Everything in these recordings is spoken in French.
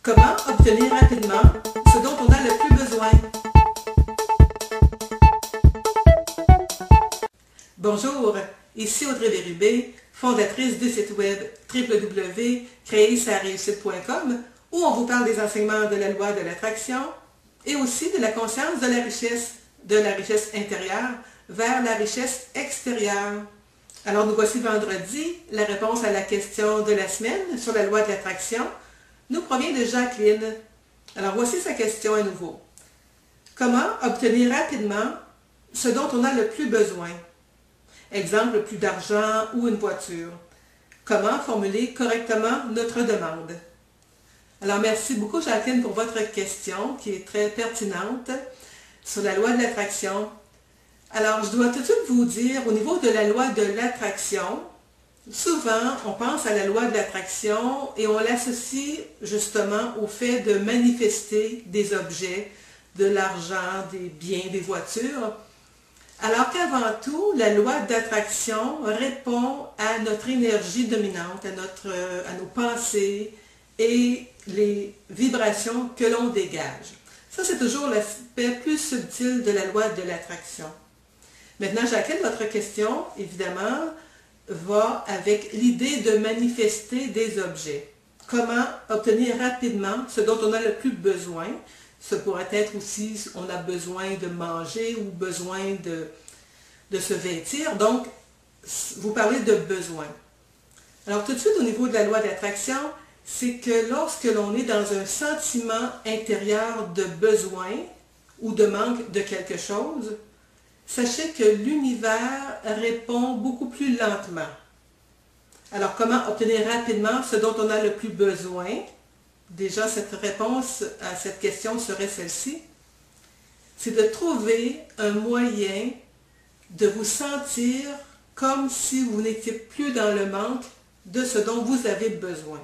Comment obtenir rapidement ce dont on a le plus besoin? Bonjour, ici Audrey Bérubé, fondatrice du site web www.créersareussite.com où on vous parle des enseignements de la loi de l'attraction et aussi de la conscience de la richesse intérieure vers la richesse extérieure. Alors nous voici vendredi, la réponse à la question de la semaine sur la loi de l'attraction nous provient de Jacqueline. Alors voici sa question à nouveau. Comment obtenir rapidement ce dont on a le plus besoin? Exemple, plus d'argent ou une voiture. Comment formuler correctement notre demande? Alors merci beaucoup Jacqueline pour votre question qui est très pertinente sur la loi de l'attraction. Alors je dois tout de suite vous dire, au niveau de la loi de l'attraction, souvent on pense à la loi de l'attraction et on l'associe justement au fait de manifester des objets, de l'argent, des biens, des voitures. Alors qu'avant tout, la loi d'attraction répond à notre énergie dominante, à nos pensées et les vibrations que l'on dégage. Ça, c'est toujours l'aspect plus subtil de la loi de l'attraction. Maintenant, Jacqueline, votre question, évidemment, va avec l'idée de manifester des objets. Comment obtenir rapidement ce dont on a le plus besoin? Ce pourrait être aussi, on a besoin de manger ou besoin de se vêtir. Donc, vous parlez de besoin. Alors, tout de suite, au niveau de la loi d'attraction, c'est que lorsque l'on est dans un sentiment intérieur de besoin ou de manque de quelque chose, sachez que l'univers répond beaucoup plus lentement. Alors, comment obtenir rapidement ce dont on a le plus besoin? Déjà, cette réponse à cette question serait celle-ci. C'est de trouver un moyen de vous sentir comme si vous n'étiez plus dans le manque de ce dont vous avez besoin.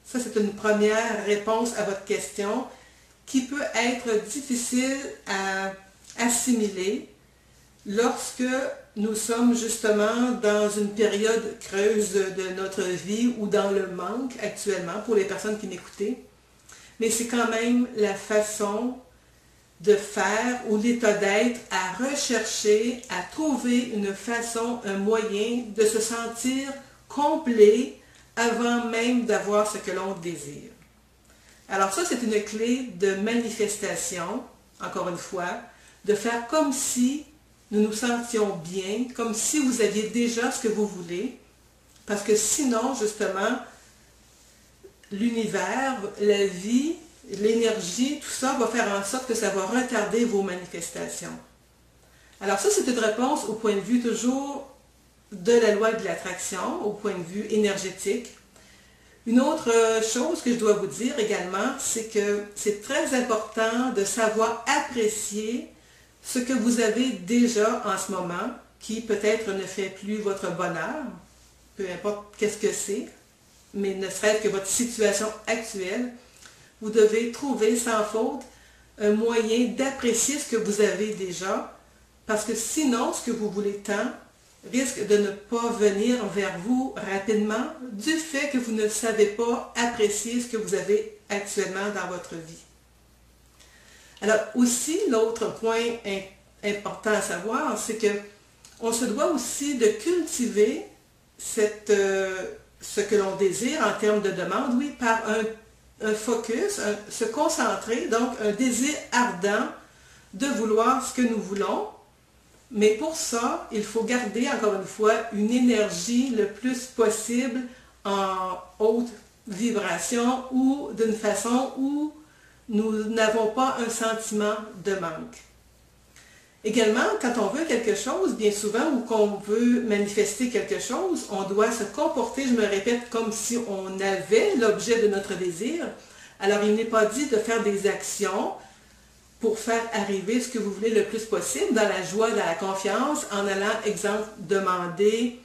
Ça, c'est une première réponse à votre question qui peut être difficile à assimiler lorsque nous sommes justement dans une période creuse de notre vie ou dans le manque actuellement pour les personnes qui m'écoutaient. Mais c'est quand même la façon de faire ou l'état d'être à rechercher, à trouver une façon, un moyen de se sentir complet avant même d'avoir ce que l'on désire. Alors ça, c'est une clé de manifestation, encore une fois, de faire comme si nous nous sentions bien, comme si vous aviez déjà ce que vous voulez, parce que sinon, justement, l'univers, la vie, l'énergie, tout ça va faire en sorte que ça va retarder vos manifestations. Alors ça, c'est une réponse au point de vue toujours de la loi de l'attraction, au point de vue énergétique. Une autre chose que je dois vous dire également, c'est que c'est très important de savoir apprécier ce que vous avez déjà en ce moment, qui peut-être ne fait plus votre bonheur, peu importe qu'est-ce que c'est, mais ne serait-ce que votre situation actuelle, vous devez trouver sans faute un moyen d'apprécier ce que vous avez déjà, parce que sinon, ce que vous voulez tant risque de ne pas venir vers vous rapidement du fait que vous ne savez pas apprécier ce que vous avez actuellement dans votre vie. Alors aussi, l'autre point important à savoir, c'est que on se doit aussi de cultiver ce que l'on désire en termes de demande, oui, par un focus, se concentrer, donc un désir ardent de vouloir ce que nous voulons. Mais pour ça, il faut garder, encore une fois, une énergie le plus possible en haute vibration ou d'une façon où nous n'avons pas un sentiment de manque. Également, quand on veut quelque chose, bien souvent, ou qu'on veut manifester quelque chose, on doit se comporter, je me répète, comme si on avait l'objet de notre désir. Alors, il n'est pas dit de faire des actions pour faire arriver ce que vous voulez le plus possible, dans la joie, dans la confiance, en allant, exemple, demander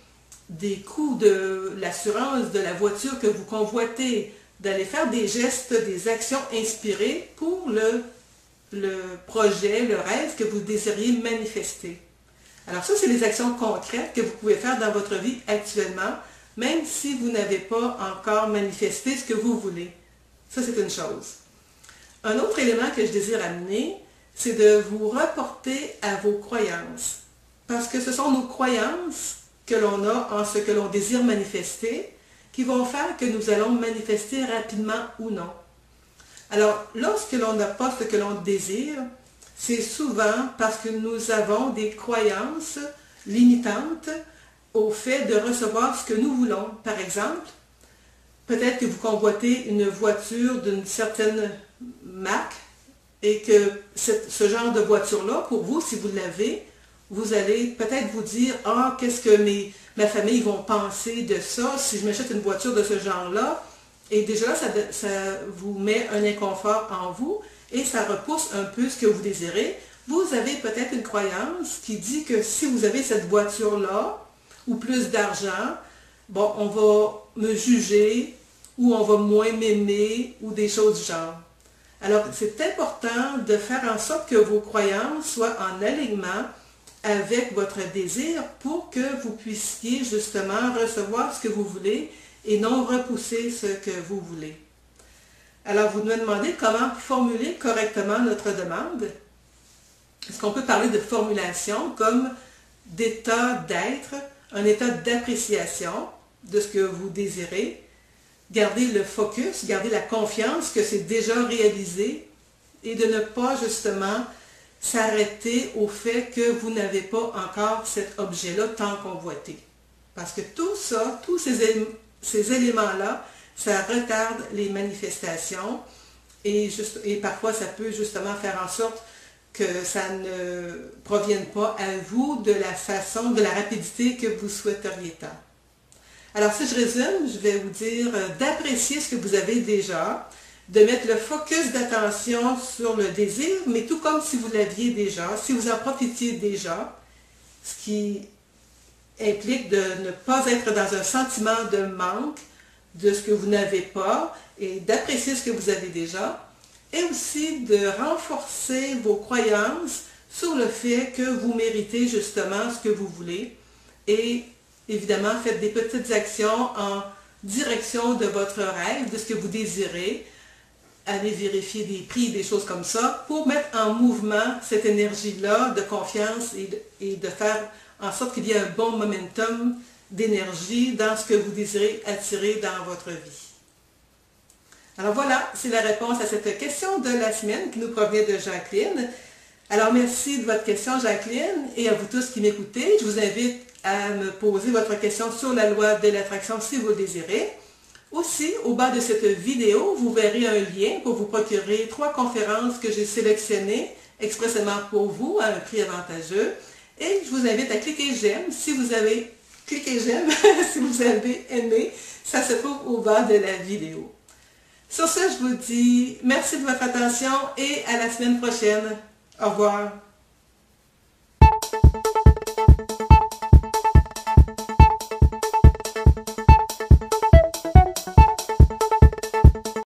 des coûts de l'assurance de la voiture que vous convoitez, d'aller faire des gestes, des actions inspirées pour le projet, le rêve que vous désiriez manifester. Alors ça, c'est les actions concrètes que vous pouvez faire dans votre vie actuellement, même si vous n'avez pas encore manifesté ce que vous voulez. Ça, c'est une chose. Un autre élément que je désire amener, c'est de vous reporter à vos croyances. Parce que ce sont nos croyances que l'on a en ce que l'on désire manifester qui vont faire que nous allons manifester rapidement ou non. Alors, lorsque l'on n'a pas ce que l'on désire, c'est souvent parce que nous avons des croyances limitantes au fait de recevoir ce que nous voulons. Par exemple, peut-être que vous convoitez une voiture d'une certaine marque et que ce genre de voiture-là, pour vous, si vous l'avez, vous allez peut-être vous dire « Ah, qu'est-ce que ma famille vont penser de ça si je m'achète une voiture de ce genre-là? » Et déjà là, ça vous met un inconfort en vous et ça repousse un peu ce que vous désirez. Vous avez peut-être une croyance qui dit que si vous avez cette voiture-là ou plus d'argent, bon, on va me juger ou on va moins m'aimer ou des choses du genre. Alors, c'est important de faire en sorte que vos croyances soient en alignement avec votre désir pour que vous puissiez justement recevoir ce que vous voulez et non repousser ce que vous voulez. Alors, vous me demandez comment formuler correctement notre demande. Est-ce qu'on peut parler de formulation comme d'état d'être, un état d'appréciation de ce que vous désirez, garder le focus, garder la confiance que c'est déjà réalisé et de ne pas justement s'arrêter au fait que vous n'avez pas encore cet objet-là tant convoité. Parce que tout ça, tous ces éléments-là, ça retarde les manifestations et parfois ça peut justement faire en sorte que ça ne provienne pas à vous de la façon, de la rapidité que vous souhaiteriez tant. Alors si je résume, je vais vous dire d'apprécier ce que vous avez déjà, de mettre le focus d'attention sur le désir, mais tout comme si vous l'aviez déjà, si vous en profitiez déjà, ce qui implique de ne pas être dans un sentiment de manque de ce que vous n'avez pas et d'apprécier ce que vous avez déjà, et aussi de renforcer vos croyances sur le fait que vous méritez justement ce que vous voulez et évidemment faites des petites actions en direction de votre rêve, de ce que vous désirez. Allez vérifier des prix, des choses comme ça, pour mettre en mouvement cette énergie-là de confiance et de faire en sorte qu'il y ait un bon momentum d'énergie dans ce que vous désirez attirer dans votre vie. Alors voilà, c'est la réponse à cette question de la semaine qui nous provient de Jacqueline. Alors merci de votre question Jacqueline et à vous tous qui m'écoutez. Je vous invite à me poser votre question sur la loi de l'attraction si vous le désirez. Aussi, au bas de cette vidéo, vous verrez un lien pour vous procurer 3 conférences que j'ai sélectionnées expressément pour vous à un prix avantageux. Et je vous invite à cliquer j'aime si vous avez si vous avez aimé. Ça se trouve au bas de la vidéo. Sur ce, je vous dis merci de votre attention et à la semaine prochaine. Au revoir.